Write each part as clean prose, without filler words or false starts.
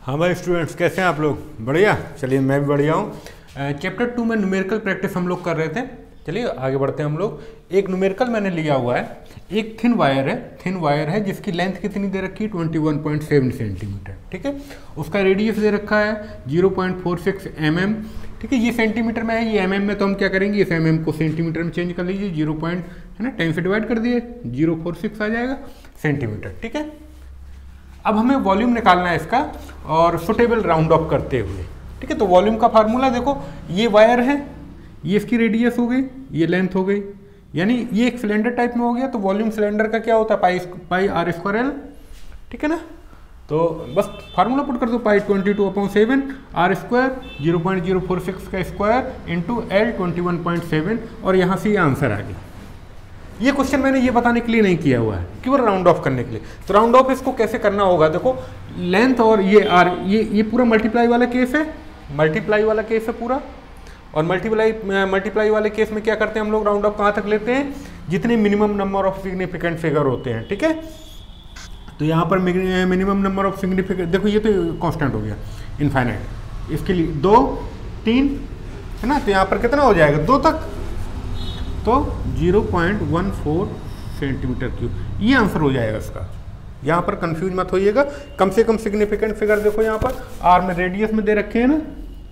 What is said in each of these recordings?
हाँ भाई स्टूडेंट्स, कैसे हैं आप लोग? बढ़िया। चलिए मैं भी बढ़िया हूँ। चैप्टर 2 में न्यूमेरिकल प्रैक्टिस हम लोग कर रहे थे। चलिए आगे बढ़ते हैं हम लोग। एक न्यूमेरिकल मैंने लिया हुआ है। एक थिन वायर है जिसकी लेंथ कितनी दे रखी है 21.7 सेंटीमीटर। ठीक है, उसका रेडियस दे रखा है 0.46 mm। ठीक है, ये सेंटीमीटर में है, ये mm में, तो हम क्या करेंगे, इस mm को सेंटीमीटर में चेंज कर लीजिए। 10 से डिवाइड कर दिए, 046 आ जाएगा सेंटीमीटर। ठीक है, अब हमें वॉल्यूम निकालना है इसका और सुटेबल राउंड ऑफ करते हुए। ठीक है, तो वॉल्यूम का फार्मूला देखो, ये वायर है, ये इसकी रेडियस हो गई, ये लेंथ हो गई, यानी ये एक सिलेंडर टाइप में हो गया। तो वॉल्यूम सिलेंडर का क्या होता है, पाई आर स्क्वायर एल। ठीक है ना, तो बस फार्मूला पुट कर दो, पाई 22/7 आर स्क्वायर 0.046 का स्क्वायर इंटू एल 21.7, और यहाँ से ये आंसर आ गया। ये क्वेश्चन मैंने ये बताने के लिए नहीं किया हुआ है, केवल राउंड ऑफ करने के लिए। तो राउंड ऑफ इसको कैसे करना होगा, देखो लेंथ और ये आर, ये पूरा मल्टीप्लाई वाला केस है, मल्टीप्लाई वाला केस है पूरा। और मल्टीप्लाई वाले केस में क्या करते हैं हम लोग, राउंड ऑफ कहाँ तक लेते हैं, जितने minimum number of significant figure होते हैं। ठीक है, तो यहाँ पर मिनिमम नंबर ऑफ सिग्निफिकेंट, देखो ये तो कांस्टेंट हो गया इनफाइनाइट, इसके लिए 2, 3 है ना, तो यहाँ पर कितना हो जाएगा 2 तक, तो 0.14 सेंटीमीटर क्यूब, ये आंसर हो जाएगा इसका। यहाँ पर कंफ्यूज मत होइएगा, कम से कम सिग्निफिकेंट फिगर देखो, यहाँ पर आर में रेडियस में दे रखे हैं ना,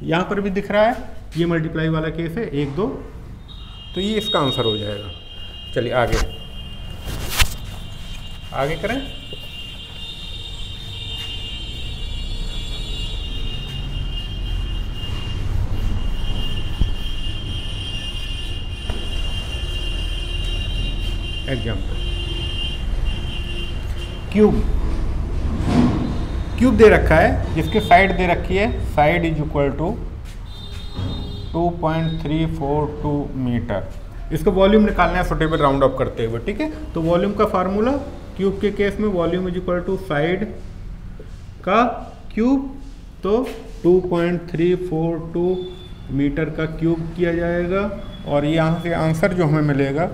यहाँ पर भी दिख रहा है, ये मल्टीप्लाई वाला केस है 1, 2, तो ये इसका आंसर हो जाएगा। चलिए आगे करें। एग्जाम्पल, क्यूब दे रखा है जिसके साइड दे रखी है, side is equal to 2.342 metre. इसको वॉल्यूम निकालना है सुटेबल राउंड ऑफ करते हुए। ठीक है, तो वॉल्यूम का फार्मूला, क्यूब के केस में volume is equal to side का क्यूब, तो 2.342 मीटर का क्यूब किया जाएगा, और यहाँ से आंसर जो हमें मिलेगा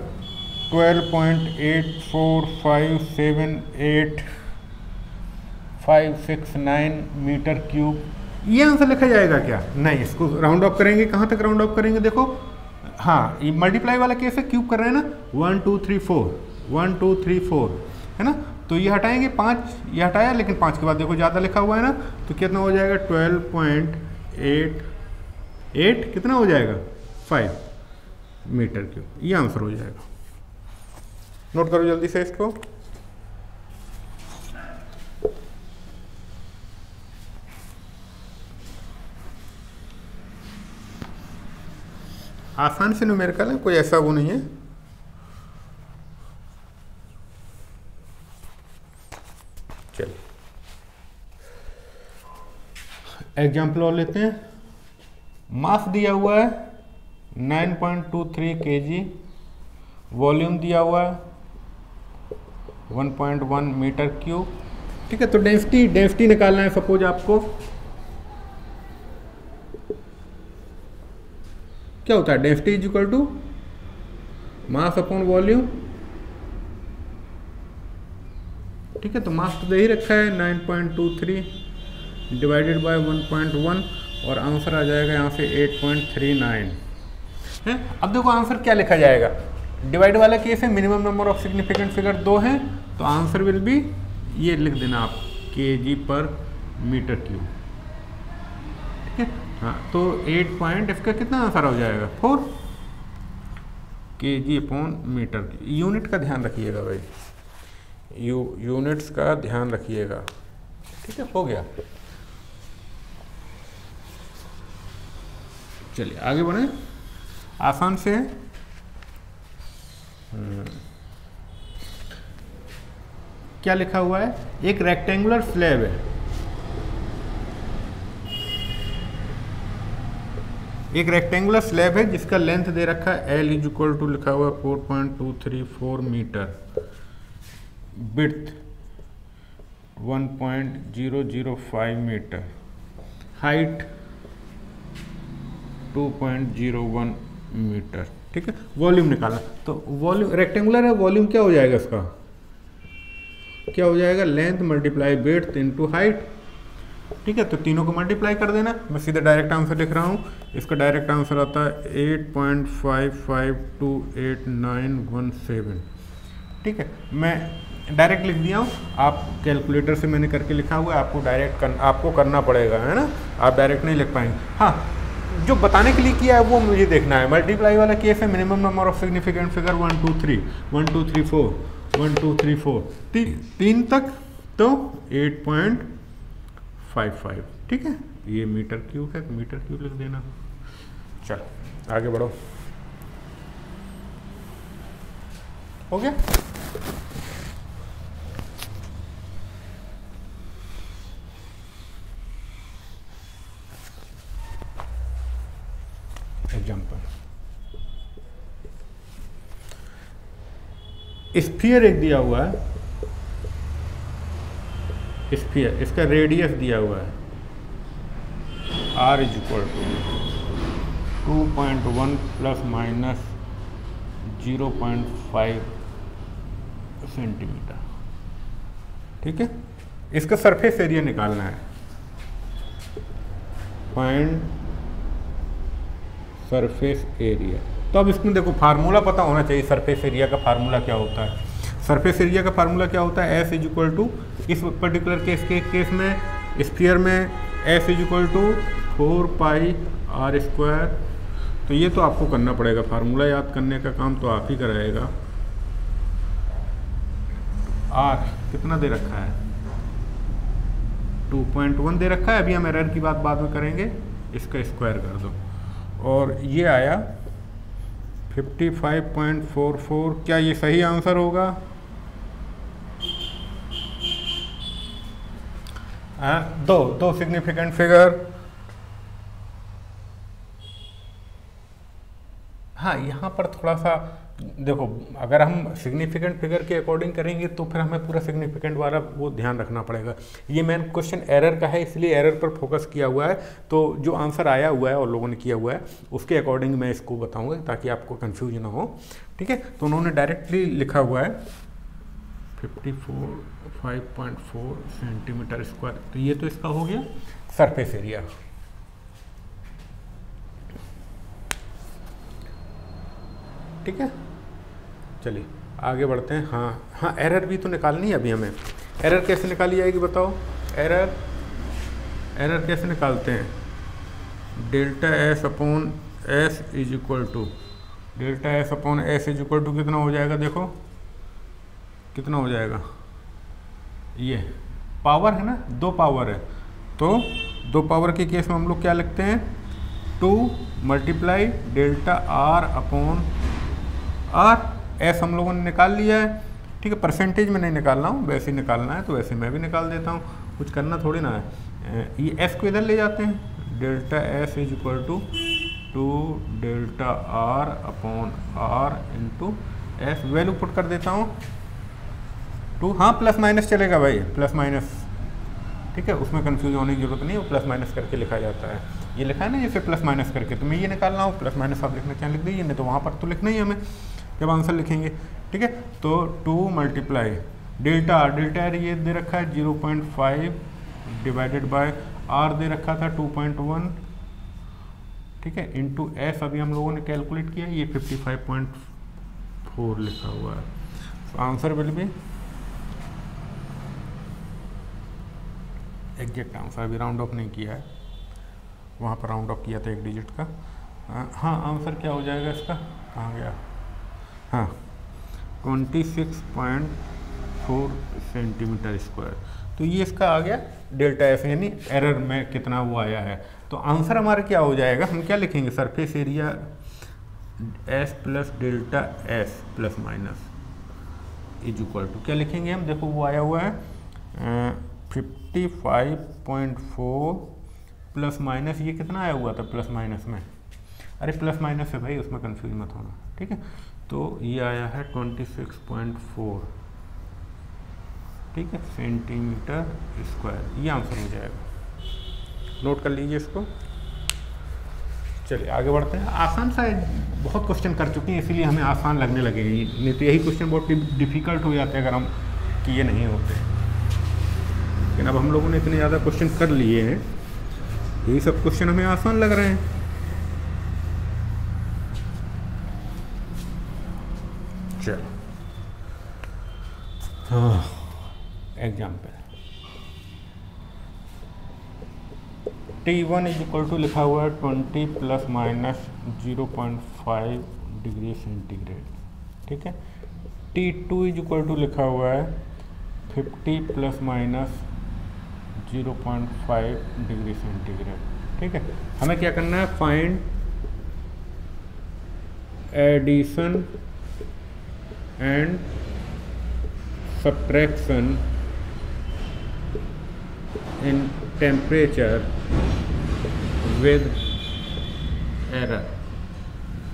12.84569 मीटर क्यूब। ये आंसर लिखा जाएगा क्या? नहीं, इसको राउंड ऑफ करेंगे। कहाँ तक राउंड ऑफ करेंगे, देखो हाँ, ये मल्टीप्लाई वाला केस है, क्यूब कर रहे हैं ना, 1 2 3 4 है ना, तो ये हटाएंगे 5, ये हटाया, लेकिन 5 के बाद देखो ज़्यादा लिखा हुआ है ना, तो कितना हो जाएगा 12.88 कितना हो जाएगा 5 मीटर क्यूब, ये आंसर हो जाएगा। नोट करो जल्दी से इसको। आसान से न्यूमेरिकल है, कोई ऐसा वो नहीं है। चलिए एग्जाम्पल और लेते हैं। मास दिया हुआ है 9.23 kg, वॉल्यूम दिया हुआ है 1.1 मीटर क्यूब। ठीक है, तो डेंसिटी निकालना है सपोज आपको। क्या होता है, density is equal to mass upon volume. ठीक है, तो मास तो दे ही रखा है 9.23 डिवाइडेड बाय 1.1, और आंसर आ जाएगा यहाँ से 8.39 है। अब देखो आंसर क्या लिखा जाएगा, डिवाइड वाला केस है, minimum number of significant figure 2 है, तो आंसर विल बी, ये लिख देना आप, kg पर मीटर क्यूब। ठीक है, हाँ, तो 8 इसका कितना आंसर हो जाएगा 4 kg अपॉन मीटर। यूनिट का ध्यान रखिएगा भाई, यूनिट्स का ध्यान रखिएगा। ठीक है, हो गया। चलिए आगे बढ़े, आसान से है। क्या लिखा हुआ है, एक रेक्टेंगुलर स्लैब है, एक रेक्टेंगुलर स्लैब है जिसका लेंथ दे रखा है L इज इक्वल टू, लिखा हुआ है 4.234 metre, width 1.005 metre, height 2.01 metre. ठीक है, वॉल्यूम निकालना, तो वॉल्यूम रेक्टेंगुलर है, वॉल्यूम क्या हो जाएगा इसका, क्या हो जाएगा, length multiply width into height, ठीक है, तो तीनों को मल्टीप्लाई कर देना। मैं सीधा डायरेक्ट आंसर लिख रहा हूँ। इसका डायरेक्ट आंसर आता है 8.55289117। ठीक है, मैं डायरेक्ट लिख दिया हूँ। आप कैलकुलेटर से मैंने करके लिखा हुआ है, आपको डायरेक्ट आपको करना पड़ेगा, है ना, आप डायरेक्ट नहीं लिख पाएंगे। हाँ, जो बताने के लिए किया है वो मुझे देखना है। मल्टीप्लाई वाला केस है, minimum number of significant figure 1 2 3 1 2 3 4 1 2 3 4 3 तक, तो 8.55। ठीक है, ये मीटर क्यूब है तो मीटर क्यूब लिख देना। चलो आगे बढ़ो, हो गया। एग्जाम्पल, स्फीयर एक दिया हुआ है, स्फीयर, इसका रेडियस दिया हुआ है r = 2.1 प्लस माइनस 0.5 सेंटीमीटर। ठीक है, इसका सरफेस एरिया निकालना है। Find surface area. तो अब इसमें देखो फार्मूला पता होना चाहिए, सरफेस एरिया का फार्मूला क्या होता है। सरफेस एरिया का फार्मूला क्या होता है, S = इस पर्टिकुलर केस में स्फीयर में S = 4πr²। तो ये तो आपको करना पड़ेगा, फार्मूला याद करने का काम तो आप ही कराएगा। R कितना दे रखा है, 2.1 दे रखा है। अभी हम एरर की बात बाद में करेंगे, इसका स्क्वायर कर दो और ये आया 55.44। क्या ये सही आंसर होगा? दो सिग्निफिकेंट फिगर। हाँ, यहाँ पर थोड़ा सा देखो, अगर हम सिग्निफिकेंट फिगर के अकॉर्डिंग करेंगे तो फिर हमें पूरा सिग्निफिकेंट वाला वो ध्यान रखना पड़ेगा। ये मेन क्वेश्चन एरर का है, इसलिए एरर पर फोकस किया हुआ है। तो जो आंसर आया हुआ है और लोगों ने किया हुआ है उसके अकॉर्डिंग मैं इसको बताऊंगा ताकि आपको कंफ्यूज ना हो। ठीक है, तो उन्होंने डायरेक्टली लिखा हुआ है 54.4 सेंटीमीटर स्क्वायर। तो ये तो इसका हो गया सरफेस एरिया। ठीक है, चलिए आगे बढ़ते हैं। हाँ, एरर भी तो निकालनी है अभी हमें। एरर कैसे निकाली जाएगी बताओ? एरर कैसे निकालते हैं? ΔS upon S = ΔS upon S = कितना हो जाएगा? देखो कितना हो जाएगा, ये पावर है ना, 2 पावर है। तो 2 पावर के केस में हम लोग क्या लिखते हैं, 2 multiply ΔR upon R। S हम लोगों ने निकाल लिया है। ठीक है, परसेंटेज में नहीं निकालना हूँ, वैसे ही निकालना है तो वैसे मैं भी निकाल देता हूँ, कुछ करना थोड़ी ना है। ये S को इधर ले जाते हैं, ΔS = 2 ΔR upon R into S। Value put कर देता हूँ 2। हाँ, प्लस माइनस चलेगा भाई, प्लस माइनस। ठीक है, उसमें कंफ्यूज होने की जरूरत नहीं है, वो प्लस माइनस करके लिखा जाता है। ये लिखा है ना जैसे प्लस माइनस करके, तो मैं ये निकाल रहा हूँ, प्लस माइनस आप लिखना चाहें लिख दीजिए, नहीं तो वहाँ पर तो लिखना ही हमें जब आंसर लिखेंगे। ठीक है, तो 2 मल्टीप्लाई ΔR ये दे रखा है 0.5 डिवाइडेड बाय R दे रखा था 2.1। ठीक है, इंटू S अभी हम लोगों ने कैलकुलेट किया, ये 55.4 लिखा हुआ है। तो answer will be exact answer. अभी राउंड ऑफ नहीं किया है, वहाँ पर राउंड ऑफ किया था 1 डिजिट का। हाँ, आंसर क्या हो जाएगा इसका, कहाँ गया? हाँ, 26.4 सेंटीमीटर स्क्वायर। तो ये इसका आ गया ΔS, यानी एरर में कितना वो आया है। तो आंसर हमारा क्या हो जाएगा, हम क्या लिखेंगे, surface area S plus ΔS plus minus = क्या लिखेंगे हम? देखो वो आया हुआ है 55.4 प्लस माइनस, ये कितना आया हुआ था प्लस माइनस में? अरे प्लस माइनस है भाई, उसमें कंफ्यूज मत होना। ठीक है, तो ये आया है 26.4, ठीक है, सेंटीमीटर स्क्वायर। ये आंसर हो जाएगा, नोट कर लीजिए इसको। चलिए आगे बढ़ते हैं। आसान सा बहुत क्वेश्चन कर चुके हैं, इसीलिए हमें आसान लगने लगे, नहीं तो यही क्वेश्चन बहुत डिफिकल्ट हो जाते हैं अगर हम किए नहीं होते। लेकिन अब हम लोगों ने इतने ज़्यादा क्वेश्चन कर लिए हैं, यही सब क्वेश्चन हमें आसान लग रहे हैं। चलो हाँ, example T1 is equal to लिखा हुआ है 20 प्लस माइनस 0.5 डिग्री सेंटीग्रेड, ठीक है। T2 इज इक्वल टू लिखा हुआ है 50 प्लस माइनस 0.5 डिग्री सेंटीग्रेड, ठीक है। हमें क्या करना है, find addition and subtraction in temperature with error,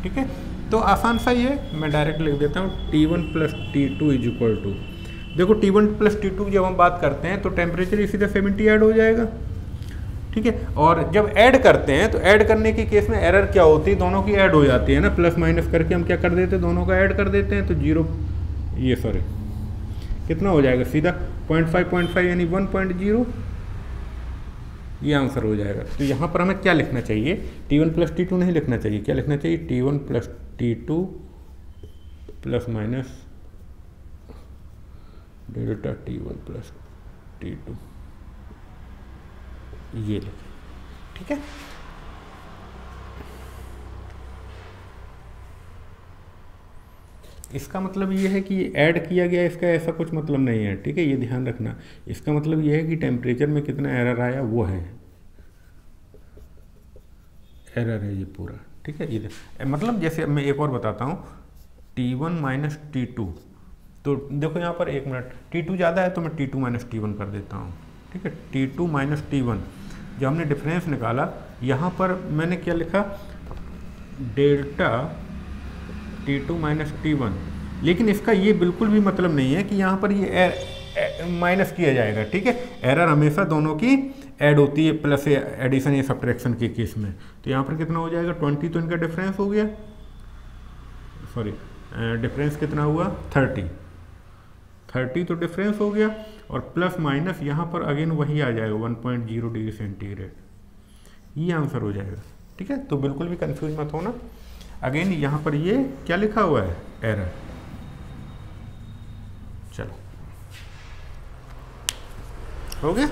ठीक है। तो आसान सा ही है, मैं डायरेक्ट लिख देता हूँ T1 plus T2 is equal to, देखो T1 प्लस T2 जब हम बात करते हैं तो टेम्परेचर इसी तरह 70 ऐड हो जाएगा, ठीक है। और जब ऐड करते हैं तो ऐड करने के केस में एरर क्या होती है, दोनों की ऐड हो जाती है ना, प्लस माइनस करके हम क्या कर देते हैं, दोनों का ऐड कर देते हैं, तो कितना हो जाएगा सीधा 0.5 यानी 1.0, ये आंसर हो जाएगा। तो यहाँ पर हमें क्या लिखना चाहिए, T1 प्लस T2 नहीं लिखना चाहिए, क्या लिखना चाहिए, T1 plus T2 plus minus delta T1 plus T2, ये लिखें, ठीक है। इसका मतलब ये है कि ऐड किया गया, इसका ऐसा कुछ मतलब नहीं है, ठीक है, ये ध्यान रखना। इसका मतलब ये है कि टेम्परेचर में कितना एरर आया वो है, एरर है ये पूरा, ठीक है। ये मतलब जैसे मैं एक और बताता हूँ, T1 माइनस T2, तो देखो यहाँ पर 1 मिनट, T2 ज़्यादा है तो मैं T2 माइनस T1 कर देता हूँ, ठीक है। T2 माइनस T1, जब हमने डिफरेंस निकाला यहाँ पर मैंने क्या लिखा, डेल्टा T2 माइनस T1, लेकिन इसका ये बिल्कुल भी मतलब नहीं है कि यहाँ पर ये माइनस किया जाएगा, ठीक है। एरर हमेशा दोनों की ऐड होती है, प्लस एडिशन या सब्ट्रैक्शन के केस में। तो यहाँ पर कितना हो जाएगा, 20 तो इनका डिफरेंस हो गया, सॉरी डिफरेंस कितना हुआ 30 तो डिफरेंस हो गया, और प्लस माइनस यहाँ पर अगेन वही आ जाएगा 1.0 डिग्री सेंटीग्रेड, ये आंसर हो जाएगा, ठीक है। तो बिल्कुल भी कंफ्यूज मत होना। अगेन यहाँ पर ये क्या लिखा हुआ है, एरर। चलो हो गया,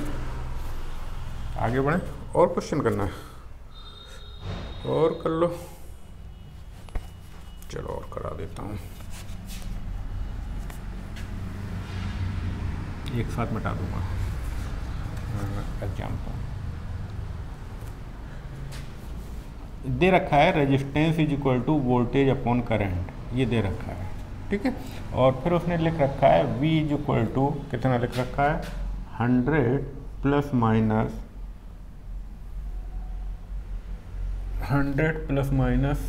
आगे बढ़े, और क्वेश्चन करना है, और कर लो, चलो और करा देता हूँ, एक साथ मिटा दूंगा एग्जाम्पल। दे रखा है resistance is equal to voltage upon current, ये दे रखा है, ठीक है। और फिर उसने लिख रखा है V इज इक्वल टू, कितना लिख रखा है, 100 प्लस माइनस 100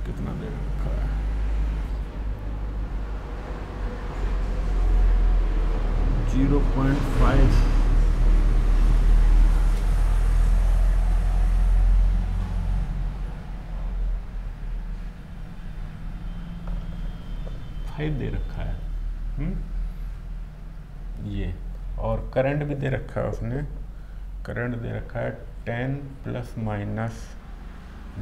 कितना दे रखा है, 0.5, दे रखा है, ये, और करंट भी दे रखा है उसने, करंट दे रखा है 10 प्लस माइनस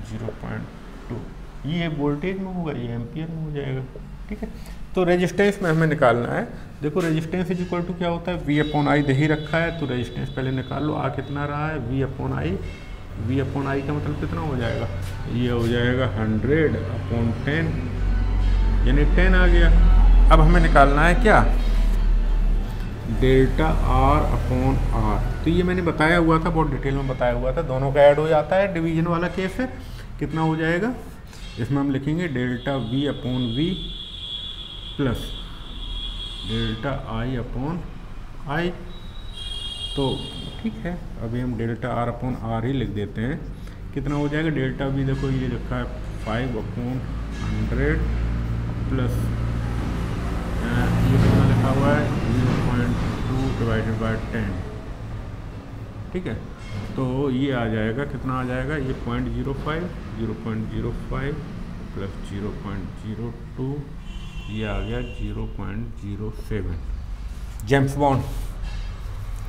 0.2, ये वोल्टेज में होगा, ये एम्पियर में हो जाएगा, ठीक है। तो रेजिस्टेंस में हमें निकालना है, देखो रेजिस्टेंस इज इक्वल टू क्या होता है, V अपॉन आई दे ही रखा है, तो रेजिस्टेंस पहले निकाल लो, आ कितना रहा है, V अपॉन आई का मतलब कितना हो जाएगा, ये हो जाएगा 100 अपॉन 10, यानी 10 आ गया। अब हमें निकालना है क्या, डेल्टा R अपॉन R, तो ये मैंने बताया हुआ था, बहुत डिटेल में बताया हुआ था, दोनों का ऐड हो जाता है, डिवीजन वाला केस है, कितना हो जाएगा, इसमें हम लिखेंगे delta V upon V plus delta I upon I, तो ठीक है, अभी हम डेल्टा R अपॉन R ही लिख देते हैं, कितना हो जाएगा, डेल्टा V देखो ये लिखा है 5 अपॉन 100 प्लस ये कितना लिखा हुआ है 0.2 डिवाइडेड बाय 10, ठीक है। तो ये आ जाएगा, कितना आ जाएगा, ये 0.05 प्लस 0.02, ये आ गया 0.07, जेम्स बॉन्ड,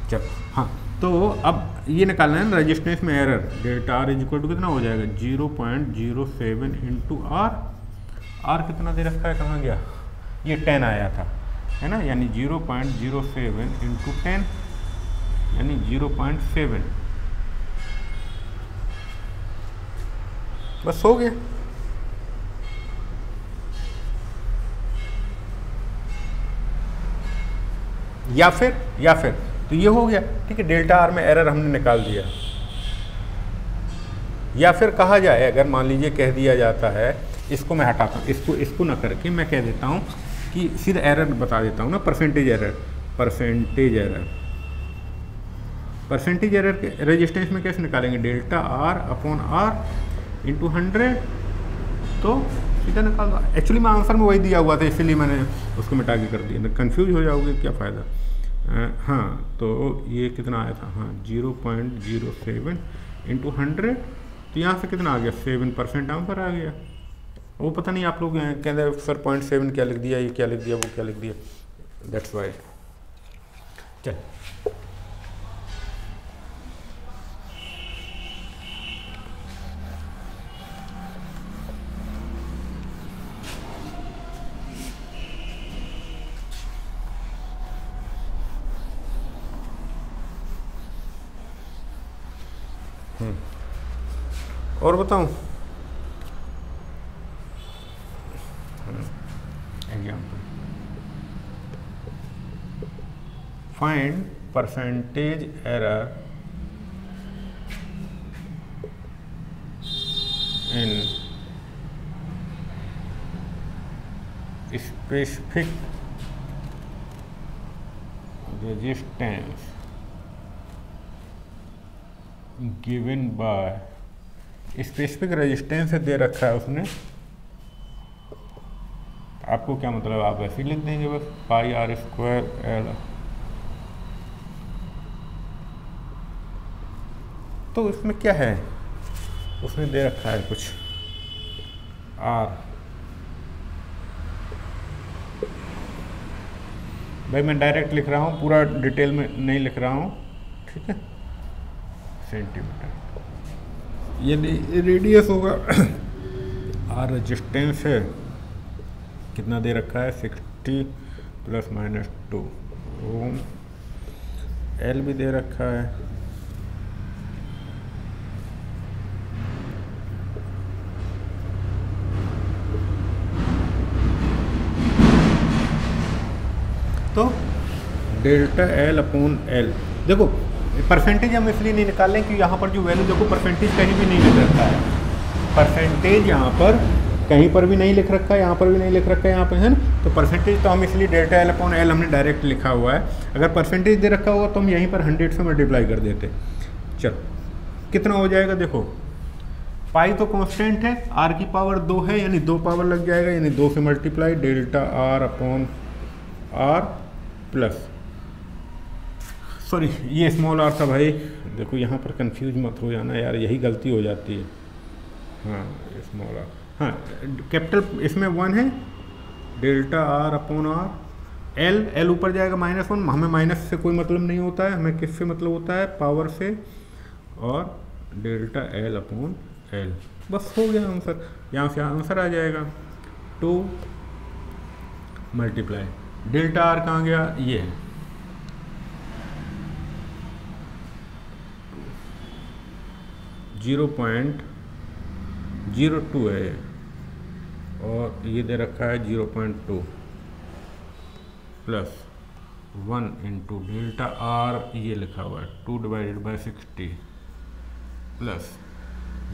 चल हाँ, तो अब ये निकालना है ना रेजिस्टेंस में error, delta R is equal to कितना हो जाएगा 0.07 इंटू आर। आर कितना दे रखा है, कहाँ गया, ये 10 आया था है ना, यानी 0.07 इंटू 10 यानी 0.7, बस हो गया। या फिर तो ये हो गया, ठीक है, डेल्टा आर में एरर हमने निकाल दिया। या फिर कहा जाए, अगर मान लीजिए कह दिया जाता है, इसको मैं हटाता हूँ, इसको ना करके मैं कह देता हूँ कि सीधा एरर बता देता हूँ ना, परसेंटेज एरर के रेजिस्टेंस में कैसे निकालेंगे, delta R upon R into 100, तो सीधा निकाल दो। एक्चुअली मैं आंसर में वही दिया हुआ था, इसीलिए मैंने उसको मिटा के कर दिया, कंफ्यूज हो जाओगे, क्या फ़ायदा। हाँ, तो ये कितना आया था, हाँ 0.07 इंटू 100, तो यहाँ से कितना आ गया 7% आंसर आ गया। वो पता नहीं आप लोग कहते हैं सर 0.7 क्या लिख दिया, ये क्या लिख दिया, वो क्या लिख दिया, दैट्स वाई। चल और बताऊं, example, find percentage error in specific resistance given by, specific resistance दे रखा है उसने, आपको क्या मतलब, आप ऐसे ही लिख देंगे बस पाई आर स्क्वायर एल। तो इसमें क्या है, उसने दे रखा है कुछ आर, भाई मैं डायरेक्ट लिख रहा हूँ, पूरा डिटेल में नहीं लिख रहा हूँ, ठीक है, सेंटीमीटर, ये रेडियस होगा, आर रेजिस्टेंस है, कितना दे रखा है 60 ± 2 ओम, एल भी दे रखा है, तो डेल्टा एल अपॉन एल। देखो परसेंटेज हम इसलिए नहीं निकाल लें कि यहाँ पर जो वैल्यू देखो परसेंटेज कहीं भी नहीं लिख रखा है, परसेंटेज यहाँ पर कहीं पर भी नहीं लिख रखा है, यहाँ पर भी नहीं लिख रखा है, यहाँ पे है ना, तो परसेंटेज तो हम इसलिए डेल्टा एल अपॉन एल हमने डायरेक्ट लिखा हुआ है। अगर परसेंटेज दे रखा होगा तो हम यहीं पर 100 से मल्टीप्लाई कर देते। चलो कितना हो जाएगा, देखो पाई तो कांस्टेंट है, आर की पावर 2 है, यानी 2 पावर लग जाएगा, यानी 2 से multiply delta R upon R plus, sorry ये स्मॉल आर था भाई, देखो यहाँ पर कंफ्यूज मत हो जाना यार, यही गलती हो जाती है। हाँ स्मॉल आर, हाँ कैपिटल इसमें 1 है, delta R upon R, L ऊपर जाएगा -1, हमें माइनस से कोई मतलब नहीं होता है, हमें किससे मतलब होता है, पावर से, और डेल्टा एल अपॉन एल, बस हो गया आंसर। यहाँ से आंसर आ जाएगा 2 मल्टीप्लाई डेल्टा आर कहाँ गया, ये है 0.02 है, और ये दे रखा है 0.2 प्लस 1 इंटू डेल्टा आर, ये लिखा हुआ है 2/60 प्लस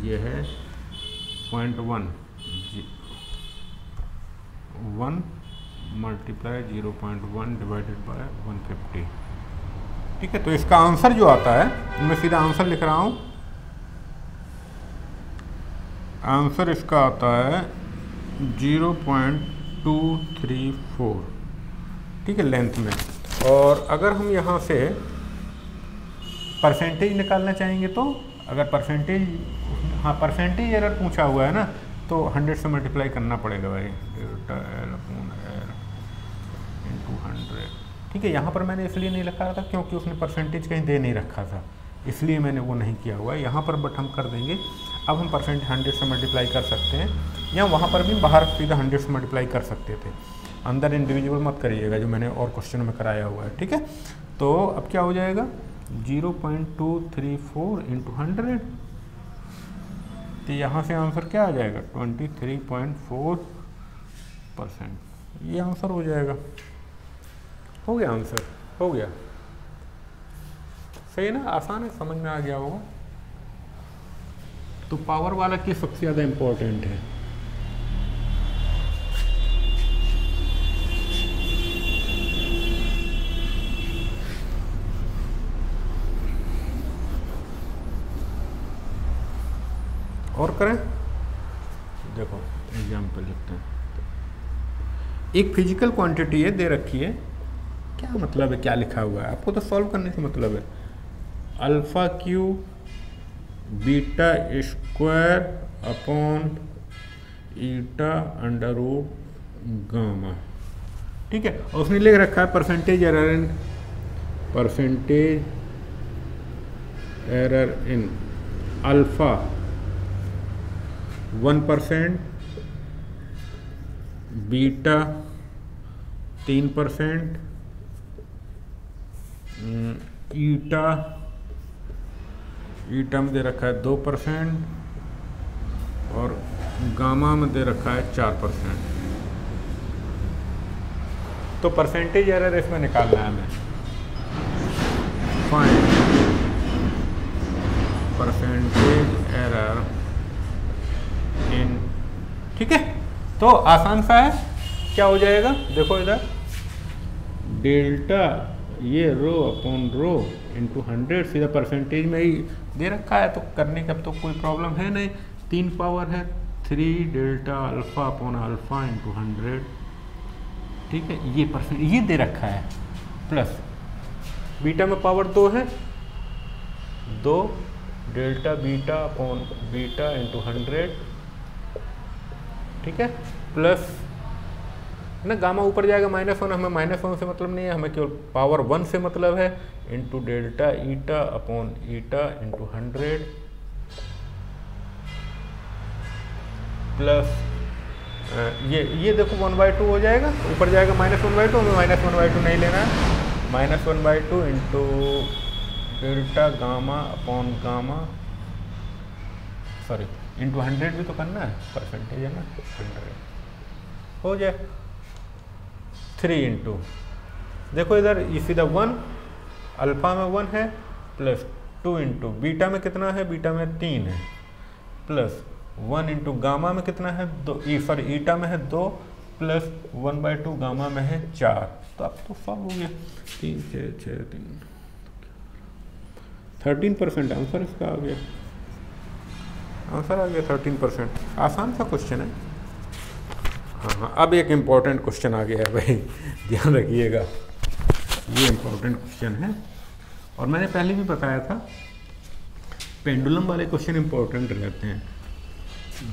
ये है 0.1 1 मल्टीप्लाई 0.1 डिवाइडेड बाय 150, ठीक है। तो इसका आंसर जो आता है, मैं सीधा आंसर लिख रहा हूँ, आंसर इसका आता है 0.234, ठीक है, लेंथ में। और अगर हम यहाँ से परसेंटेज निकालना चाहेंगे तो, अगर परसेंटेज, हाँ परसेंटेज एरर पूछा हुआ है ना, तो 100 से मल्टीप्लाई करना पड़ेगा भाई, delta L upon L into 100, ठीक है। यहाँ पर मैंने इसलिए नहीं लिखा था क्योंकि उसने परसेंटेज कहीं दे नहीं रखा था, इसलिए मैंने वो नहीं किया हुआ है। यहाँ पर बट हम कर देंगे। अब हम परसेंट 100 से मल्टीप्लाई कर सकते हैं, या वहाँ पर भी बाहर सीधा 100 से मल्टीप्लाई कर सकते थे, अंदर इंडिविजुअल मत करिएगा जो मैंने और क्वेश्चन में कराया हुआ है, ठीक है। तो अब क्या हो जाएगा 0.234 इंटू 100, तो यहाँ से आंसर क्या आ जाएगा 23.4%, ये आंसर हो जाएगा। हो गया आंसर, हो गया। सही है ना, आसान है, समझ में आ गया होगा। तो पावर वाला किस सबसे ज़्यादा इम्पोर्टेंट है? और करें, देखो एग्जाम्पल लिखते हैं। एक फिजिकल क्वांटिटी है, दे रखी है, क्या मतलब है, क्या लिखा हुआ है, आपको तो सॉल्व करने से मतलब है। Alpha Q beta square upon eta under root gamma, ठीक है। और उसने लिख रखा है percentage error in alpha 1%, beta 3%, eta में दे रखा है 2%, और गामा में दे रखा है 4%। तो परसेंटेज एरर इसमें निकालना है हमें। फाइंड परसेंटेज एरर इन, ठीक है। तो आसान सा है, क्या हो जाएगा, देखो इधर डेल्टा ये रो अपॉन रो इंटू 100, सीधा परसेंटेज में ही दे रखा है, तो करने का तो कोई प्रॉब्लम है नहीं। 3 पावर है 3 delta alpha upon alpha into 100, ठीक है। ये परसेंट ये दे रखा है, प्लस बीटा में पावर 2 है, 2 delta beta upon beta into 100, ठीक है, प्लस ना गामा ऊपर जाएगा -1, हमें -1 से मतलब नहीं है, हमें केवल पावर 1 से मतलब है, into delta eta upon eta into 100, plus ये देखो 1/2 हो जाएगा, ऊपर जाएगा -1/2, हमें -1/2 नहीं लेना है, -1/2 into delta gamma upon gamma, sorry into 100 भी तो करना है, परसेंटेज है ना, 100 हो जाए। 3 इंटू, देखो इधर ये सीधा 1, अल्फा में 1 है, प्लस 2 इंटू बीटा में कितना है, बीटा में 3 है, प्लस 1 इंटू गामा में कितना है, 2, सॉरी ईटा में है 2, प्लस 1/2 गामा में है 4। तो अब तो सॉल्व हो गया, 3 6 6 3 13% आंसर इसका आ गया, आंसर आ गया 13%। आसान सा क्वेश्चन है। हाँ, अब एक इम्पॉर्टेंट क्वेश्चन आ गया है भाई, ध्यान रखिएगा, ये इम्पॉर्टेंट क्वेश्चन है, और मैंने पहले भी बताया था पेंडुलम वाले क्वेश्चन इम्पोर्टेंट रहते हैं,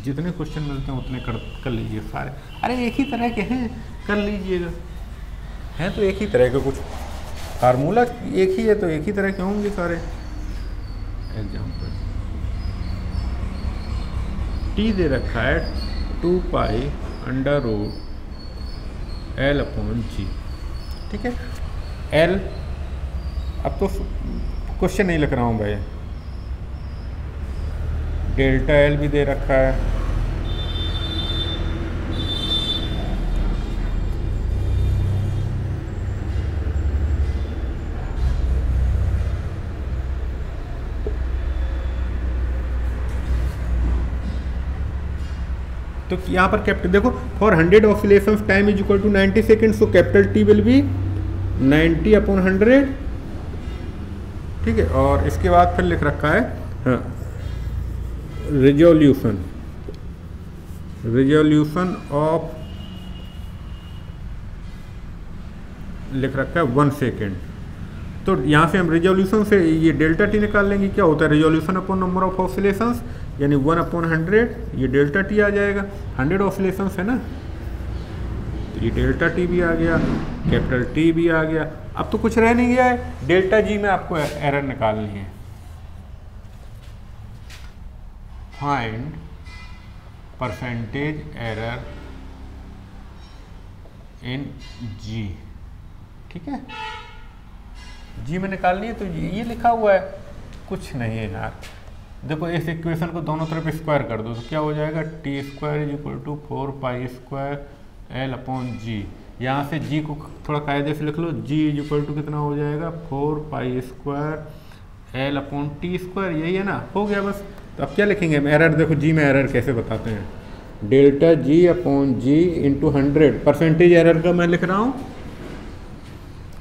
जितने क्वेश्चन मिलते हैं उतने कर लीजिए सारे। अरे एक ही तरह के हैं, कर लीजिएगा, हैं तो एक ही तरह के, कुछ फार्मूला एक ही है तो एक ही तरह के होंगे सारे। एग्जाम्पल टी दे रखा है 2 pi under root L upon G, ठीक है। L, अब तो क्वेश्चन नहीं लिख रहा हूँ भाई, डेल्टा L भी दे रखा है, तो यहाँ पर कैपिटल देखो, for 100 oscillations time is equal to 90 seconds, तो capital T will be 90 upon 100, ठीक है। और इसके बाद फिर लिख रखा है हाँ, रिजोल्यूशन ऑफ लिख रखा है 1 सेकेंड। तो यहाँ से हम रिजोल्यूशन से ये डेल्टा टी निकाल लेंगे, क्या होता है resolution upon number of oscillations, यानी 1 अपॉन 100, ये डेल्टा टी आ जाएगा, 100 ऑसिलेशंस है ना, तो ये डेल्टा टी भी आ गया, कैपिटल टी भी आ गया। अब तो कुछ रह नहीं गया है, डेल्टा जी में आपको एरर निकालनी है। फाइंड परसेंटेज एरर इन जी, ठीक है, जी में निकालनी है। तो ये लिखा हुआ है, कुछ नहीं है यार। देखो इस इक्वेशन को दोनों तरफ स्क्वायर कर दो तो क्या हो जाएगा, T square is equal to 4 pi square L upon G. यहाँ से जी को थोड़ा कायदे से लिख लो, जी इज इक्वल टू कितना हो जाएगा, 4 pi square L upon T square, यही है ना, हो गया बस। तो अब क्या लिखेंगे हम, एरर देखो जी में एरर कैसे बताते हैं, डेल्टा जी अपॉन जी इंटू 100। परसेंटेज एरर का मैं लिख रहा हूँ,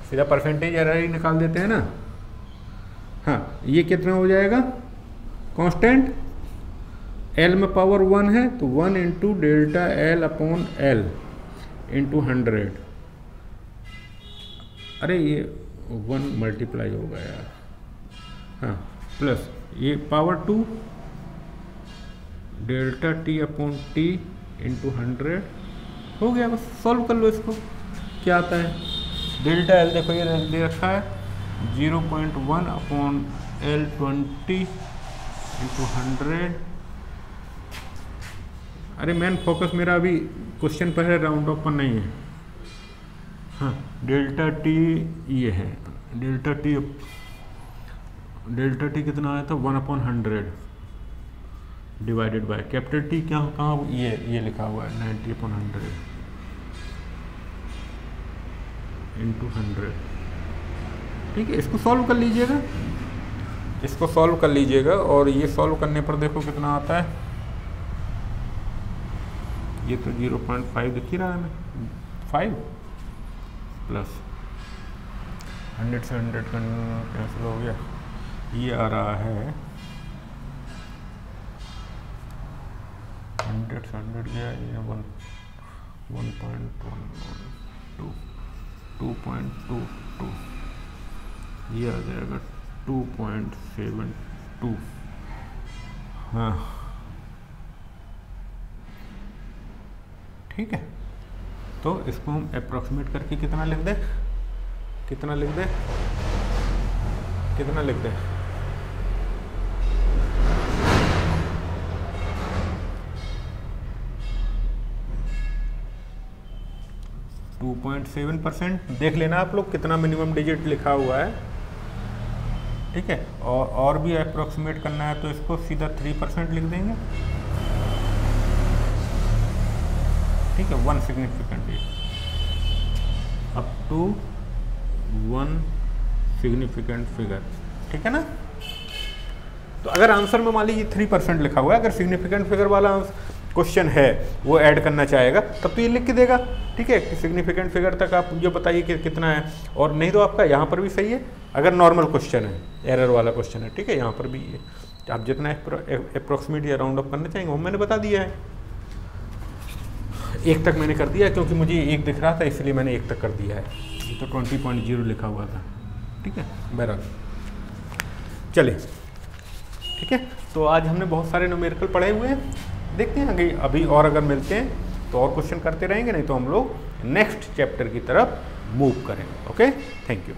सीधा परसेंटेज एरर ही निकाल देते हैं ना। हाँ, ये कितना हो जाएगा, कांस्टेंट एल में पावर 1 है तो 1 into delta L upon L into 100। अरे ये 1 मल्टीप्लाई होगा यार, हाँ, प्लस ये power 2 delta T upon T into 100, हो गया बस। सॉल्व कर लो इसको, क्या आता है, डेल्टा एल देखो ये दे रखा है 0.1 अपॉन एल 20 इंटू 100। अरे मैन फोकस मेरा अभी क्वेश्चन पर है, राउंड ऑफ पर नहीं है। हाँ, डेल्टा टी ये है, डेल्टा टी कितना आया था, 1/100 डिवाइडेड बाय कैपिटल टी, क्या कहाँ, ये लिखा हुआ है 90/100 इंटू 100, ठीक है। इसको सॉल्व कर लीजिएगा, इसको सॉल्व कर लीजिएगा, और ये सॉल्व करने पर देखो कितना आता है, ये तो 0.5 दिख ही रहा है हमें, 5 प्लस 100 से 100 कैंसिल हो गया, ये आ रहा है 100 से 100 गया, ये 2.22, ये आ जाएगा 2.72। हाँ ठीक है, तो इसको हम अप्रॉक्सीमेट करके कितना लिख दें, कितना लिख दें, कितना लिख दें, 2.7%। देख लेना आप लोग कितना मिनिमम डिजिट लिखा हुआ है, ठीक है। और भी अप्रॉक्सीमेट करना है तो इसको सीधा 3% लिख देंगे, ठीक है। 1 significant up to 1 significant figure, ठीक है ना। तो अगर आंसर में मान लीजिए 3% लिखा हुआ है, अगर सिग्निफिकेंट फिगर वाला क्वेश्चन है वो ऐड करना चाहेगा तब तो ये लिख के देगा, ठीक है, कि सिग्निफिकेंट फिगर तक आप ये बताइए कि कितना है, और नहीं तो आपका यहाँ पर भी सही है अगर नॉर्मल क्वेश्चन है, एरर वाला क्वेश्चन है, ठीक है। यहाँ पर भी आप जितना अप्रोक्सीमेट या राउंड अप करना चाहेंगे वो मैंने बता दिया है। 1 तक मैंने कर दिया क्योंकि मुझे 1 दिख रहा था इसलिए मैंने 1 तक कर दिया है, ये तो 20.0 लिखा हुआ था, ठीक है। बहरहाल चलिए, ठीक है। तो आज हमने बहुत सारे न्यूमेरिकल पढ़े हुए हैं, देखते हैं आगे अभी और अगर मिलते हैं तो और क्वेश्चन करते रहेंगे, नहीं तो हम लोग नेक्स्ट चैप्टर की तरफ मूव करेंगे। Okay, thank you.